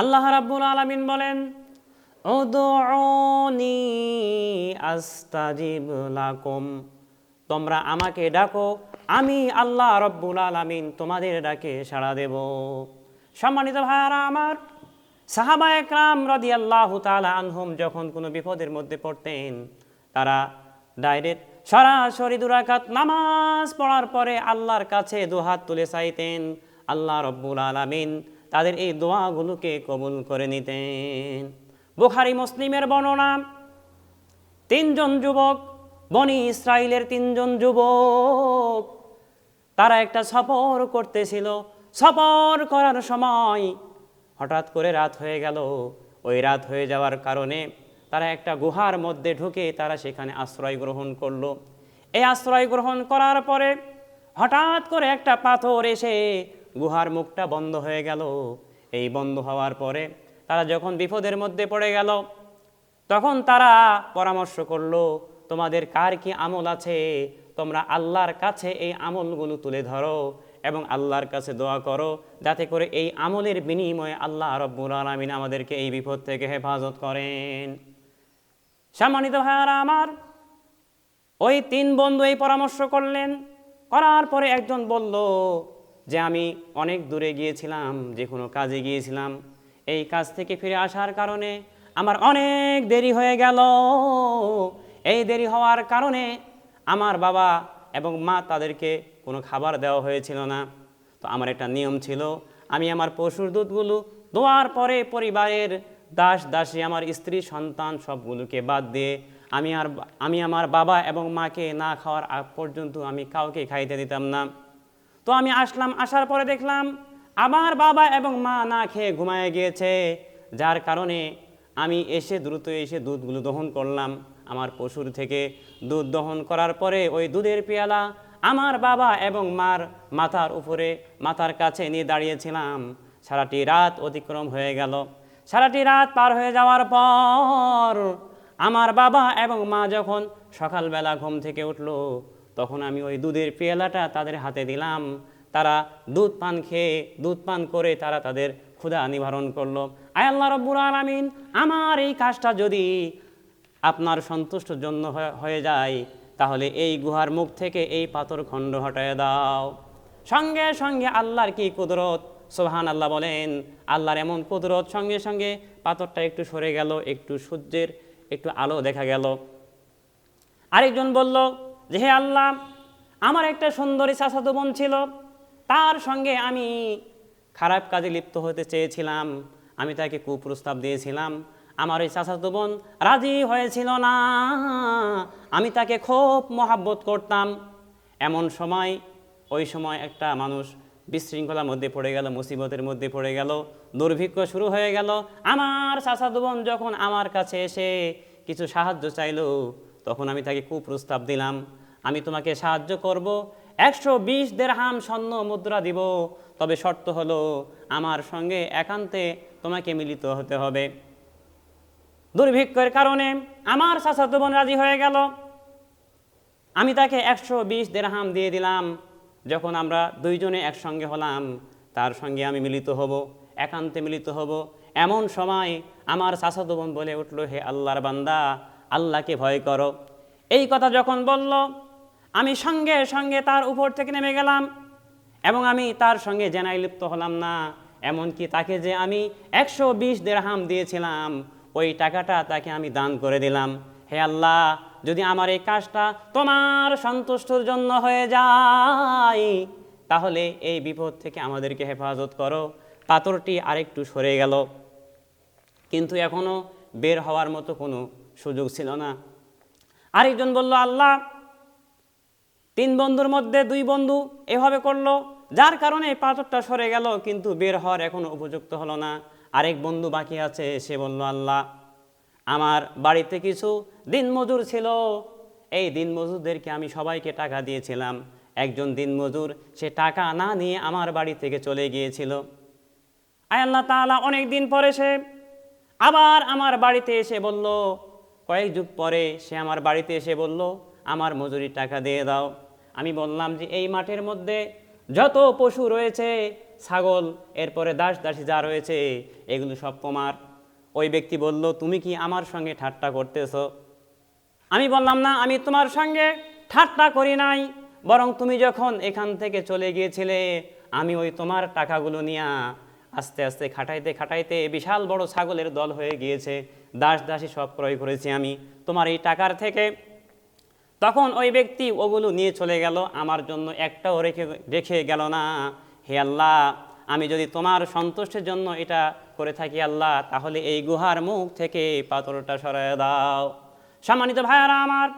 আল্লাহ রাব্বুল আলামিন বলেন, উদউনি আস্তাজিব লাকুম, তোমরা আমাকে ডাকো, আমি আল্লাহ রাব্বুল আলামিন তোমাদের ডাকে সাড়া দেব। সম্মানিত ভাইয়ারা আমার, সাহাবা একরাম রাদিয়াল্লাহু তাআলা আনহুম যখন কোনো বিপদের মধ্যে পড়তেন, তারা ডাইরেক্ট সরাসরি 2 রাকাত নামাজ পড়ার পরে আল্লাহর কাছে দুহাত তুলে চাইতেন, আল্লাহ রাব্বুল আলামিন তাদের এই দোয়াগুলোকে কবুল করে নিতেন। বুখারী মুসলিমের বর্ণনা, 3 জন যুবক, বনি ইসরাইলের 3 জন যুবক, তারা একটা সফর করতেছিল। সফর করার সময় হঠাৎ করে রাত হয়ে গেল। ওই রাত হয়ে যাওয়ার কারণে তারা একটা গুহার মধ্যে ঢুকে তারা সেখানে আশ্রয় গ্রহণ করলো। এই আশ্রয় গ্রহণ করার পরে হঠাৎ করে একটা পাথর এসে গুহার মুখটা বন্ধ হয়ে গেল। এই বন্ধ হওয়ার পরে তারা যখন বিপদের মধ্যে পড়ে গেল, তখন তারা পরামর্শ করলো, তোমাদের কার কি আমল আছে, তোমরা আল্লাহর কাছে এই আমলগুলো তুলে ধরো এবং আল্লাহর কাছে দোয়া করো, যাতে করে এই আমলের বিনিময়ে আল্লাহ রাব্বুল আলামিন আমাদেরকে এই বিপদ থেকে হেফাজত করেন। সম্মানিত ভাইয়ারা আমার, ওই 3 বন্ধু এই পরামর্শ করলেন। করার পরে একজন বলল যে আমি অনেক দূরে গিয়েছিলাম, যে কোনো কাজে গিয়েছিলাম, এই কাজ থেকে ফিরে আসার কারণে আমার অনেক দেরি হয়ে গেল। এই দেরি হওয়ার কারণে আমার বাবা এবং মা তাদেরকে কোনো খাবার দেওয়া হয়েছিল না। তো আমার একটা নিয়ম ছিল, আমি আমার পশুর দুধগুলো দোয়ার পরে পরিবারের দাস দাসী, আমার স্ত্রী সন্তান সবগুলোকে বাদ দিয়ে আমি আমার বাবা এবং মাকে না খাওয়ার আগ পর্যন্ত আমি কাউকে খাইতে দিতাম না। তো আমি আসলাম, আসার পরে দেখলাম আমার বাবা এবং মা না খেয়ে ঘুমায় গিয়েছে, যার কারণে আমি দ্রুত এসে দুধগুলো দহন করলাম। আমার পশুর থেকে দুধ দহন করার পরে ওই দুধের পেয়ালা আমার বাবা এবং মার মাথার কাছে নিয়ে দাঁড়িয়েছিলাম। সারাটি রাত অতিক্রম হয়ে গেল। সারাটি রাত পার হয়ে যাওয়ার পর আমার বাবা এবং মা যখন সকালবেলা ঘুম থেকে উঠলো, তখন আমি ওই দুধের পেয়ালাটা তাদের হাতে দিলাম। তারা দুধ পান করে তারা তাদের ক্ষুধা নিবারণ করলো। আয় আল্লাহ রাব্বুল আলামিন, আমার এই কাজটা যদি আপনার সন্তুষ্টর জন্য হয়ে যায়, তাহলে এই গুহার মুখ থেকে এই পাথর খণ্ড হটায় দাও। সঙ্গে সঙ্গে আল্লাহর কি কুদরত, সুবহানাল্লাহ বলেন। আল্লাহর এমন কুদরত, সঙ্গে সঙ্গে পাথরটা একটু সরে গেল, একটু সূর্যের একটু আলো দেখা গেল। আরেকজন বলল যে হে আল্লাহ, আমার একটা সুন্দরী চাচাতো বোন ছিল, তার সঙ্গে আমি খারাপ কাজে লিপ্ত হতে চেয়েছিলাম, আমি তাকে কুপ্রস্তাব দিয়েছিলাম, আমার ওই চাচাতো বোন রাজি হয়েছিল না, আমি তাকে খুব মহাব্বত করতাম। এমন সময় ওই সময় একটা মানুষ বিশৃঙ্খলার মধ্যে পড়ে গেল, মুসিবতের মধ্যে পড়ে গেল, দুর্ভিক্ষ শুরু হয়ে গেল। আমার চাচাতো বোন যখন আমার কাছে এসে কিছু সাহায্য চাইল, তখন আমি তাকে কুপ্রস্তাব দিলাম, আমি তোমাকে সাহায্য করব, 120 দিরহাম স্বর্ণ মুদ্রা দিব, তবে শর্ত হলো আমার সঙ্গে একান্তে তোমাকে মিলিত হতে হবে। দুর্ভিক্ষের কারণে আমার চাচাতো বোন রাজি হয়ে গেল। আমি তাকে 120 দিরহাম দিয়ে দিলাম। যখন আমরা দুইজনে একসঙ্গে হলাম, তার সঙ্গে আমি মিলিত হব, একান্তে মিলিত হব। এমন সময় আমার চাচাতো বোন বলে উঠল, হে আল্লাহর বান্দা, আল্লাহকে ভয় করো। এই কথা যখন বলল, আমি সঙ্গে সঙ্গে তার উপর থেকে নেমে গেলাম এবং আমি তার সঙ্গে জেনায় লিপ্ত হলাম না। এমনকি তাকে যে আমি 120 দিরহাম দিয়েছিলাম, ওই টাকাটা তাকে আমি দান করে দিলাম। হে আল্লাহ, যদি আমার এই কাজটা তোমার সন্তুষ্টর জন্য হয়ে যায়, তাহলে এই বিপদ থেকে আমাদেরকে হেফাজত করো। পাথরটি আরেকটু সরে গেল, কিন্তু এখনো বের হওয়ার মতো কোনো সুযোগ ছিল না। আরেকজন বলল, আল্লাহ, 3 বন্ধুর মধ্যে 2 বন্ধু এভাবে করলো, যার কারণে পাথরটা সরে গেল, কিন্তু বের হওয়ার এখনো উপযুক্ত হলো না। আরেক বন্ধু বাকি আছে, সে বলল, আল্লাহ, আমার বাড়িতে কিছু দিনমজুর ছিল, এই দিনমজুরদেরকে আমি সবাইকে টাকা দিয়েছিলাম। একজন দিনমজুর সে টাকা না নিয়ে আমার বাড়ি থেকে চলে গিয়েছিল। আয় আল্লাহ তাআলা, অনেক দিন পরে সে আবার আমার বাড়িতে এসে বলল, কয়েক যুগ পরে সে আমার বাড়িতে এসে বলল, আমার মজুরির টাকা দিয়ে দাও। আমি বললাম যে এই মাঠের মধ্যে যত পশু রয়েছে ছাগল, এরপরে দাস দাসী যা রয়েছে এগুলো সব তোমার। ওই ব্যক্তি বলল, তুমি কি আমার সঙ্গে ঠাট্টা করতেছো? আমি বললাম, না, আমি তোমার সঙ্গে ঠাট্টা করি নাই, বরং তুমি যখন এখান থেকে চলে গিয়েছিলে আমি ওই তোমার টাকাগুলো নিয়ে আস্তে আস্তে খাটাইতে খাটাইতে বিশাল বড় ছাগলের দল হয়ে গিয়েছে, দাস দাসী সব ক্রয় করেছি আমি তোমার এই টাকার থেকে। তখন ওই ব্যক্তি ওগুলো নিয়ে চলে গেল, আমার জন্য একটাও রেখে রেখে গেল না। হে আল্লাহ, আমি যদি তোমার সন্তুষ্টির জন্য এটা করে থাকি আল্লাহ, তাহলে এই গুহার মুখ থেকে পাথরটা সরায় দাও। সম্মানিত ভাইয়ারা আমার,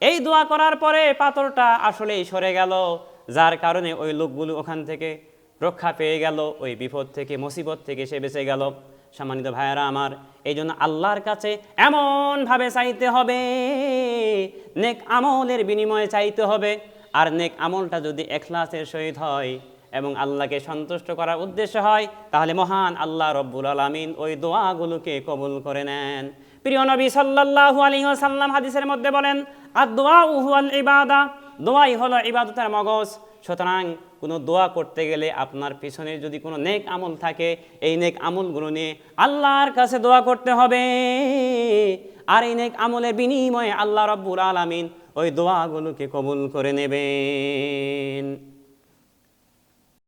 এই দোয়া করার পরে পাথরটা আসলেই সরে গেল, যার কারণে ওই লোকগুলো ওখান থেকে রক্ষা পেয়ে গেল, ওই বিপদ থেকে মুসিবত থেকে সে বেঁচে গেল। সম্মানিত ভাইয়ারা আমার, এই জন্য আল্লাহর কাছে এমনভাবে চাইতে হবে, নেক আমলের বিনিময়ে চাইতে হবে। আর নেক আমলটা যদি ইখলাসের সহিত হয় এবং আল্লাহকে সন্তুষ্ট করার উদ্দেশ্য হয়, তাহলে মহান আল্লাহ রব্বুল আলামিন ওই দোয়াগুলোকে কবুল করে নেন। প্রিয় নবী সাল্লাল্লাহু আলাইহি ওয়াসাল্লাম হাদিসের মধ্যে বলেন, আদ-দুআউ হুয়াল ইবাদা, দোয়াই হলো ইবাদতের মগজ। সুতরাং কোনো দোয়া করতে গেলে আপনার পিছনে যদি কোনো নেক আমল থাকে, এই নেক আমলগুলো নিয়ে আল্লাহর কাছে দোয়া করতে হবে। আর এই নেক আমলের বিনিময়ে আল্লাহ রব্বুল আলামিন ওই দোয়াগুলোকে কবুল করে নেবেন।